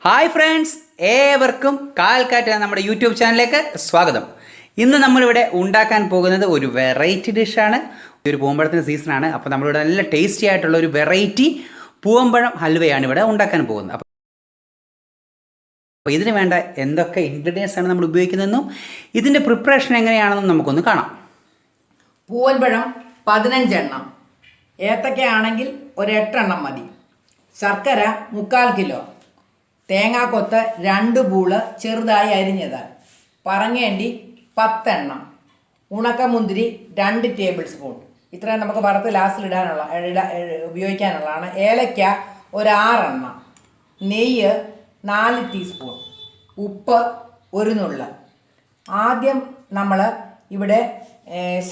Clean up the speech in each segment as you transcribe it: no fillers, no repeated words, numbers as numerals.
Hi friends, ഏവർക്കും കാൽക്കാറ്റ് നമ്മുടെ YouTube ചാനലിലേക്ക് സ്വാഗതം. ഇന്ന് നമ്മളിവിടെ ഉണ്ടാക്കാൻ പോകുന്നത് ഒരു വെറൈറ്റി ഡിഷാണ്. ഒരു പൂവമ്പഴത്തിൻ്റെ സീസണാണ്. അപ്പോൾ നമ്മളിവിടെ നല്ല ടേസ്റ്റി ആയിട്ടുള്ള ഒരു വെറൈറ്റി പൂവമ്പഴം ഹൽവയാണ് ഇവിടെ ഉണ്ടാക്കാൻ പോകുന്നത്. അപ്പോൾ ഇതിന് വേണ്ട എന്തൊക്കെ ഇൻഗ്രീഡിയൻസ് ആണ് നമ്മൾ ഉപയോഗിക്കുന്നതെന്നും ഇതിൻ്റെ പ്രിപ്പറേഷൻ എങ്ങനെയാണെന്നും നമുക്കൊന്ന് കാണാം. പൂവൻപഴം 15 എണ്ണം, ഏത്തക്കയാണെങ്കിൽ ഒരു 8 എണ്ണം മതി, ശർക്കര 3/4 കിലോ, തേങ്ങാക്കൊത്ത് 2 പൂള് ചെറുതായി അരിഞ്ഞത്, പറങ്ങേണ്ടി 10 എണ്ണം, ഉണക്കമുന്തിരി 2 ടേബിൾ സ്പൂൺ. ഇത്രയും നമുക്ക് വറുത്ത് ലാസ്റ്റിൽ ഉപയോഗിക്കാനുള്ളതാണ്. ഏലയ്ക്ക ഒരു 6 എണ്ണം, നെയ്യ് 4 ടീസ്പൂൺ, ഉപ്പ് 1 നുള്ള്. ആദ്യം നമ്മൾ ഇവിടെ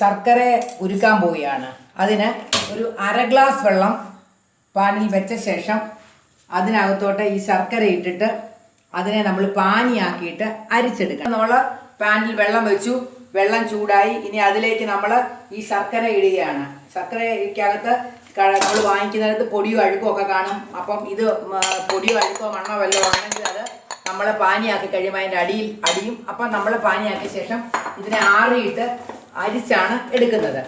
ശർക്കര ഉരുക്കാൻ പോവുകയാണ്. അതിന് ഒരു 1/2 ഗ്ലാസ് വെള്ളം പാനിൽ വെച്ച ശേഷം അതിനകത്തോട്ട് ഈ ശർക്കര ഇട്ടിട്ട് അതിനെ നമ്മൾ പാനിയാക്കിയിട്ട് അരിച്ചെടുക്കണം. നമ്മൾ പാനിൽ വെള്ളം വെച്ചു, വെള്ളം ചൂടായി. ഇനി അതിലേക്ക് നമ്മൾ ഈ ശർക്കര ഇടുകയാണ്. ശർക്കരയ്ക്കകത്ത് നമ്മൾ വാങ്ങിക്കുന്നിടത്ത് പൊടിയോ അഴുക്കോ ഒക്കെ കാണും. അപ്പം ഇത് പൊടിയോ അഴുക്കോ മണ്ണോ വല്ലതും ആണെങ്കിൽ അത് നമ്മൾ പാനിയാക്കി കഴിയുമ്പോൾ അതിൻ്റെ അടിയും. അപ്പം നമ്മൾ പാനിയാക്കിയ ശേഷം ഇതിനെ ആറിയിട്ട് അരിച്ചാണ് എടുക്കുന്നത്.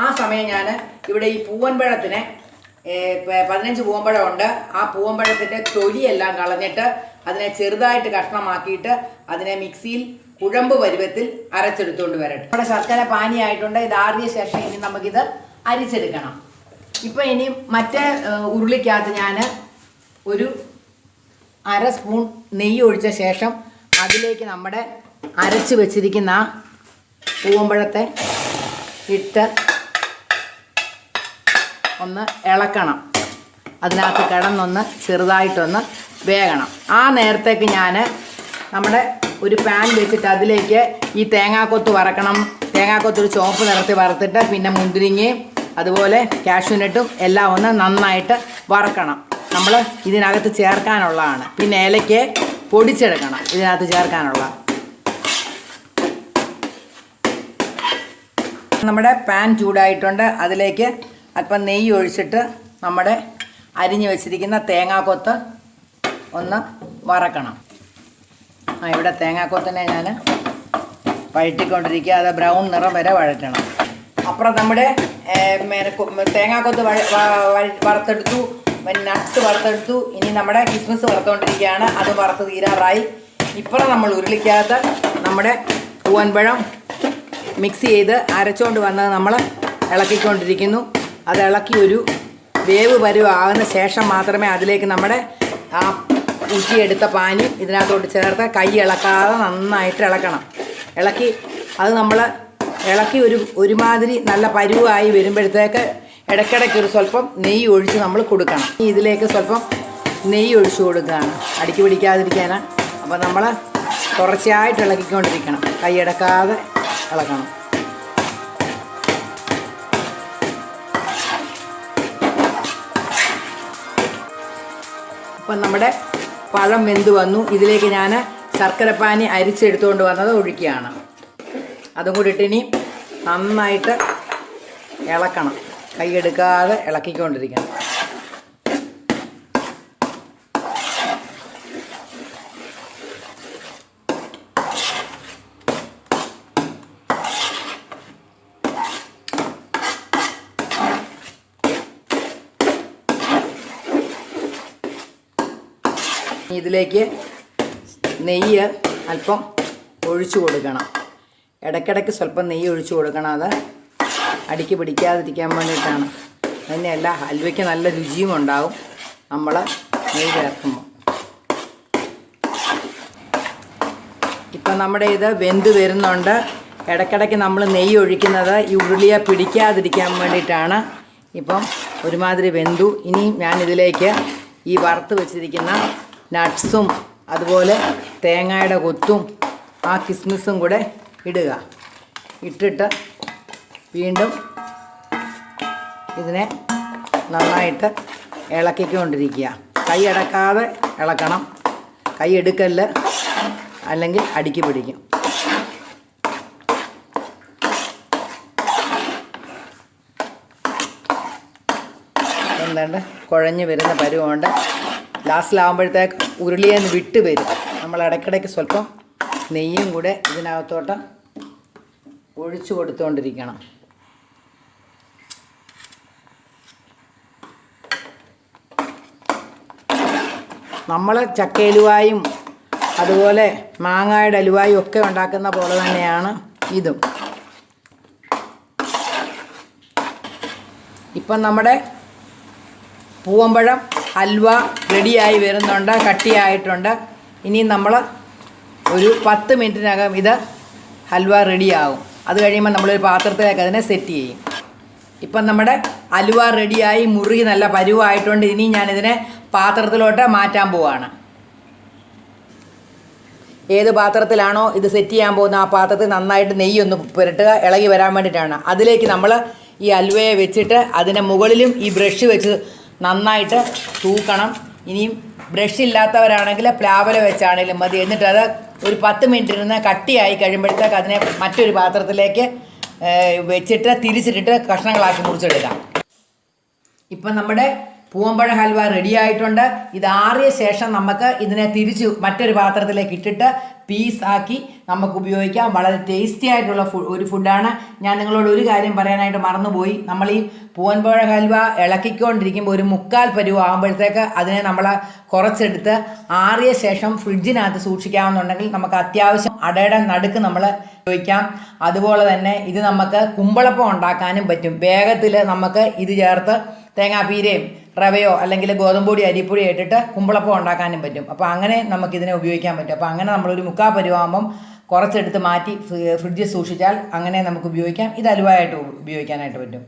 ആ സമയം ഞാൻ ഇവിടെ ഈ പൂവൻപഴത്തിന് 15 പൂവമ്പഴമുണ്ട്. ആ പൂവമ്പഴത്തിൻ്റെ തൊലിയെല്ലാം കളഞ്ഞിട്ട് അതിനെ ചെറുതായിട്ട് കഷ്ണമാക്കിയിട്ട് അതിനെ മിക്സിയിൽ കുഴമ്പ് പരുവത്തിൽ അരച്ചെടുത്തുകൊണ്ട് വരട്ടെ. നമ്മുടെ ശർക്കര പാനിയായിട്ടുണ്ട്. ഇത് ആറിയ ശേഷം ഇനി നമുക്കിത് അരിച്ചെടുക്കണം. ഇപ്പം ഇനി മറ്റേ ഉരുളിക്കകത്ത് ഞാൻ ഒരു 1/2 സ്പൂൺ നെയ്യ് ഒഴിച്ച ശേഷം അതിലേക്ക് നമ്മുടെ അരച്ച് വെച്ചിരിക്കുന്ന പൂവമ്പഴത്തെ ഇട്ട് ഒന്ന് ഇളക്കണം. അതിനകത്ത് കിടന്നൊന്ന് ചെറുതായിട്ടൊന്ന് വേകണം. ആ നേരത്തേക്ക് ഞാൻ നമ്മുടെ ഒരു പാൻ വെച്ചിട്ട് അതിലേക്ക് ഈ തേങ്ങാക്കൊത്ത് വറക്കണം. തേങ്ങാക്കൊത്തൊരു ചുവപ്പ് നിറത്തി വറുത്തിട്ട് പിന്നെ മുന്തിരിങ്ങയും അതുപോലെ കാഷ്യൂനട്ടും എല്ലാം ഒന്ന് നന്നായിട്ട് വറക്കണം. നമ്മൾ ഇതിനകത്ത് ചേർക്കാനുള്ളതാണ്. പിന്നെ ഏലയ്ക്ക് പൊടിച്ചെടുക്കണം ഇതിനകത്ത് ചേർക്കാനുള്ള. നമ്മുടെ പാൻ ചൂടായിട്ടുണ്ട്. അതിലേക്ക് അല്പം നെയ്യ് ഒഴിച്ചിട്ട് നമ്മുടെ അരിഞ്ഞു വെച്ചിരിക്കുന്ന തേങ്ങാക്കൊത്ത് ഒന്ന് വറക്കണം. ഇവിടെ തേങ്ങാക്കൊത്തിനെ ഞാൻ വഴറ്റിക്കൊണ്ടിരിക്കുക. അത് ബ്രൗൺ നിറം വരെ വഴറ്റണം. അപ്പുറം നമ്മുടെ തേങ്ങാക്കൊത്ത് വറുത്തെടുത്തു, നട്ട്സ് വറുത്തെടുത്തു. ഇനി നമ്മുടെ കിസ്മിസ് വറുത്തുകൊണ്ടിരിക്കുകയാണ്. അത് വറുത്ത് തീരാറായി. ഇപ്പുറം നമ്മൾ ഉരുളിക്കകത്ത് നമ്മുടെ പൂവൻപഴം മിക്സ് ചെയ്ത് അരച്ചുകൊണ്ട് വന്നത് നമ്മൾ ഇളക്കിക്കൊണ്ടിരിക്കുന്നു. അത് ഇളക്കി ഒരു വേവ് പരുവാകുന്ന ശേഷം മാത്രമേ അതിലേക്ക് നമ്മുടെ ആ ഊറ്റിയെടുത്ത പാനി ഇതിനകത്തോട്ട് ചേർത്ത് കൈ ഇളക്കാതെ നന്നായിട്ട് ഇളക്കണം. അത് നമ്മൾ ഇളക്കി ഒരുമാതിരി നല്ല പരുവായി വരുമ്പോഴത്തേക്ക് ഇടയ്ക്കിടയ്ക്ക് ഒരു സ്വല്പം നെയ്യ് ഒഴിച്ച് നമ്മൾ കൊടുക്കണം. ഇതിലേക്ക് സ്വല്പം നെയ്യ് ഒഴിച്ച് കൊടുക്കുകയാണ് അടിക്ക് പിടിക്കാതിരിക്കാനാണ്. അപ്പോൾ നമ്മൾ തുടർച്ചയായിട്ട് ഇളക്കിക്കൊണ്ടിരിക്കണം, കൈ ഇടക്കാതെ ഇളക്കണം. അപ്പം നമ്മുടെ പഴം വെന്ത് വന്നു. ഇതിലേക്ക് ഞാൻ ശർക്കരപ്പാനി അരിച്ചെടുത്തുകൊണ്ട് വന്നത് ഒഴിക്കുകയാണ്. അതും കൂടി ഇട്ടിനി നന്നായിട്ട് ഇളക്കണം, കൈയെടുക്കാതെ ഇളക്കിക്കൊണ്ടിരിക്കണം. ഇതിലേക്ക് നെയ്യ് അല്പം ഒഴിച്ചു കൊടുക്കണം. ഇടയ്ക്കിടയ്ക്ക് സ്വല്പം നെയ്യ് ഒഴിച്ചു കൊടുക്കണം. അത് അടിക്ക് പിടിക്കാതിരിക്കാൻ വേണ്ടിയിട്ടാണ്. തന്നെയല്ല, ഹൽവയ്ക്ക് നല്ല രുചിയും ഉണ്ടാകും നമ്മൾ നെയ്യ് ചേർക്കുമ്പോൾ. ഇപ്പം നമ്മുടെ ഇത് വെന്ത് വരുന്നുണ്ട്. ഇടയ്ക്കിടയ്ക്ക് നമ്മൾ നെയ്യ് ഒഴിക്കുന്നത് ഈ ഉരുളിയെ പിടിക്കാതിരിക്കാൻ വേണ്ടിയിട്ടാണ്. ഇപ്പം ഒരുമാതിരി വെന്തു. ഇനി ഞാനിതിലേക്ക് ഈ വറുത്ത് വെച്ചിരിക്കുന്ന നട്ട്സും അതുപോലെ തേങ്ങയുടെ കൊത്തും ആ കിസ്മിസും കൂടെ ഇടുക. ഇട്ടിട്ട് വീണ്ടും ഇതിനെ നന്നായിട്ട് ഇളക്കിക്കൊണ്ടിരിക്കുക. കൈ അടക്കാതെ ഇളക്കണം, കൈ എടുക്കല്ല്, അല്ലെങ്കിൽ അടിക്ക് പിടിക്കും. എന്താണ്ട് കുഴഞ്ഞ് വരുന്ന പരുവമുണ്ട്. ലാസ്റ്റിലാവുമ്പോഴത്തേക്ക് ഉരുളിയെന്ന് വിട്ട് വരും. നമ്മൾ ഇടയ്ക്കിടയ്ക്ക് സ്വല്പം നെയ്യും കൂടെ ഇതിനകത്തോട്ട് ഒഴിച്ചു കൊടുത്തുകൊണ്ടിരിക്കണം. നമ്മൾ ചക്കയലുവായും അതുപോലെ മാങ്ങയുടെ അലുവായും ഒക്കെ ഉണ്ടാക്കുന്ന പോലെ തന്നെയാണ് ഇതും. ഇപ്പം നമ്മുടെ പൂവമ്പഴം ഹൽവ റെഡിയായി വരുന്നുണ്ട്, കട്ടിയായിട്ടുണ്ട്. ഇനി നമ്മൾ ഒരു 10 മിനിറ്റിനകം ഇത് ഹൽവ റെഡിയാകും. അത് കഴിയുമ്പോൾ നമ്മളൊരു പാത്രത്തിലേക്ക് അതിനെ സെറ്റ് ചെയ്യും. ഇപ്പം നമ്മുടെ ഹലുവ റെഡിയായി മുറുകി നല്ല പരുവായിട്ടുണ്ട്. ഇനി ഞാനിതിനെ പാത്രത്തിലോട്ട് മാറ്റാൻ പോവാണ്. ഏത് പാത്രത്തിലാണോ ഇത് സെറ്റ് ചെയ്യാൻ പോകുന്ന ആ പാത്രത്തിൽ നന്നായിട്ട് നെയ്യൊന്ന് പുരട്ടുക, ഇളകി വരാൻ വേണ്ടിയിട്ടാണ്. അതിലേക്ക് നമ്മൾ ഈ ഹൽവയെ വെച്ചിട്ട് അതിന് മുകളിലും ഈ ബ്രഷ് വെച്ച് നന്നായിട്ട് തൂക്കണം. ഇനിയും ബ്രഷ് ഇല്ലാത്തവരാണെങ്കിൽ പ്ലാവല വെച്ചാണെങ്കിലും മതി. എന്നിട്ടത് ഒരു 10 മിനിറ്റ് ഇരുന്ന് കട്ടിയായി കഴിയുമ്പോഴത്തേക്ക് അതിനെ മറ്റൊരു പാത്രത്തിലേക്ക് വെച്ചിട്ട് തിരിച്ചിട്ടിട്ട് കഷ്ണങ്ങളാക്കി മുറിച്ചെടുക്കാം. ഇപ്പം നമ്മുടെ പൂവമ്പഴ ഹൽവ റെഡിയായിട്ടുണ്ട്. ഇതാറിയ ശേഷം നമുക്ക് ഇതിനെ തിരിച്ച് മറ്റൊരു പാത്രത്തിലേക്ക് ഇട്ടിട്ട് പീസാക്കി നമുക്ക് ഉപയോഗിക്കാം. വളരെ ടേസ്റ്റി ആയിട്ടുള്ള ഒരു ഫുഡാണ്. ഞാൻ നിങ്ങളോട് ഒരു കാര്യം പറയാനായിട്ട് മറന്നുപോയി. നമ്മൾ ഈ പൂവമ്പഴ ഹൽവ ഇളക്കിക്കൊണ്ടിരിക്കുമ്പോൾ ഒരു 3/4 പരുവം ആകുമ്പോഴത്തേക്ക് അതിനെ നമ്മൾ കുറച്ചെടുത്ത് ആറിയ ശേഷം ഫ്രിഡ്ജിനകത്ത് സൂക്ഷിക്കാമെന്നുണ്ടെങ്കിൽ നമുക്ക് അത്യാവശ്യം അടയുടെ നടുക്ക് നമ്മൾ ഉപയോഗിക്കാം. അതുപോലെ തന്നെ ഇത് നമുക്ക് കുമ്പളപ്പം ഉണ്ടാക്കാനും പറ്റും. വേഗത്തിൽ നമുക്ക് ഇത് ചേർത്ത് തേങ്ങാപ്പീരയും റവയോ അല്ലെങ്കിൽ ഗോതമ്പൊടി അരിപ്പൊടി ഇട്ടിട്ട് കുമ്പളപ്പം ഉണ്ടാക്കാനും പറ്റും. അപ്പോൾ അങ്ങനെ നമുക്കിതിനെ ഉപയോഗിക്കാൻ പറ്റും. അപ്പോൾ അങ്ങനെ നമ്മളൊരു 3/4 പരുവാകുമ്പം കുറച്ചെടുത്ത് മാറ്റി ഫ്രിഡ്ജിൽ സൂക്ഷിച്ചാൽ അങ്ങനെ നമുക്ക് ഉപയോഗിക്കാം. ഇത് ഹലുവയായിട്ട് ഉപയോഗിക്കാനായിട്ട് പറ്റും.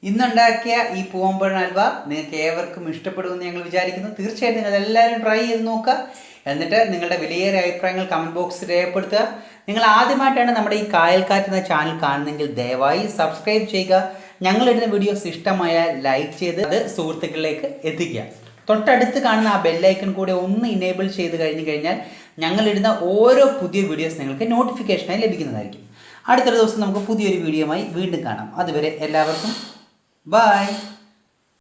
ഇന്നുണ്ടാക്കിയ ഈ പൂവമ്പഴം ഹൽവ നിങ്ങൾക്ക് ഏവർക്കും ഇഷ്ടപ്പെടുമെന്ന് ഞങ്ങൾ വിചാരിക്കുന്നു. തീർച്ചയായിട്ടും നിങ്ങൾ എല്ലാവരും ട്രൈ ചെയ്ത് നോക്കുക. എന്നിട്ട് നിങ്ങളുടെ വിലയേറിയ അഭിപ്രായങ്ങൾ കമൻറ്റ് ബോക്സിൽ രേഖപ്പെടുത്തുക. നിങ്ങൾ ആദ്യമായിട്ടാണ് നമ്മുടെ ഈ കായൽക്കാറ്റ് എന്ന ചാനൽ കാണുന്നതെങ്കിൽ ദയവായി സബ്സ്ക്രൈബ് ചെയ്യുക. ഞങ്ങളിടുന്ന വീഡിയോസ് ഇഷ്ടമായാൽ ലൈക്ക് ചെയ്ത് അത് സുഹൃത്തുക്കളിലേക്ക് എത്തിക്കുക. തൊട്ടടുത്ത് കാണുന്ന ആ ബെല്ലൈക്കൺ കൂടെ ഒന്ന് ഇനേബിൾ ചെയ്ത് കഴിഞ്ഞാൽ ഞങ്ങളിടുന്ന ഓരോ പുതിയ വീഡിയോസ് നിങ്ങൾക്ക് നോട്ടിഫിക്കേഷനായി ലഭിക്കുന്നതായിരിക്കും. അടുത്തൊരു ദിവസം നമുക്ക് പുതിയൊരു വീഡിയോയുമായി വീണ്ടും കാണാം. അതുവരെ എല്ലാവർക്കും ബൈ.